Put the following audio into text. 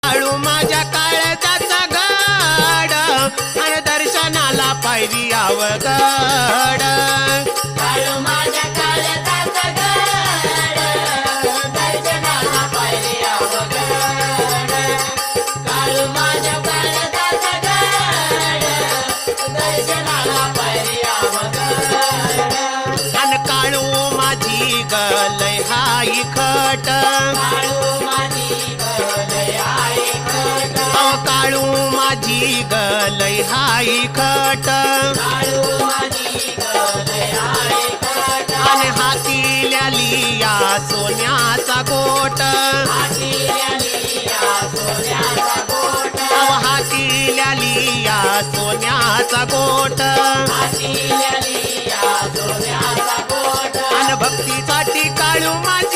काळू माझ्या काळजाचा गड आणि दर्शनाला पायरी अवघड काळू माझ्या काळजाचा गड दर्शनाला पायरी अवघड काळू माझ्या काळजाचा गड दर्शनाला पायरी अवघड आणि काळू माझी गलय हाई खट काळू माझी गलय हाय खट काळू माझी गलय हाई खट काळू माझी गलय हाय खट आणि हातील्या लिया सोन्याचा गोट हातील्या लिया सोन्याचा गोट हातील्या लिया सोन्याचा गोट हातील्या लिया सोन्याचा गोट आणि भक्तीसाठी काळू माझी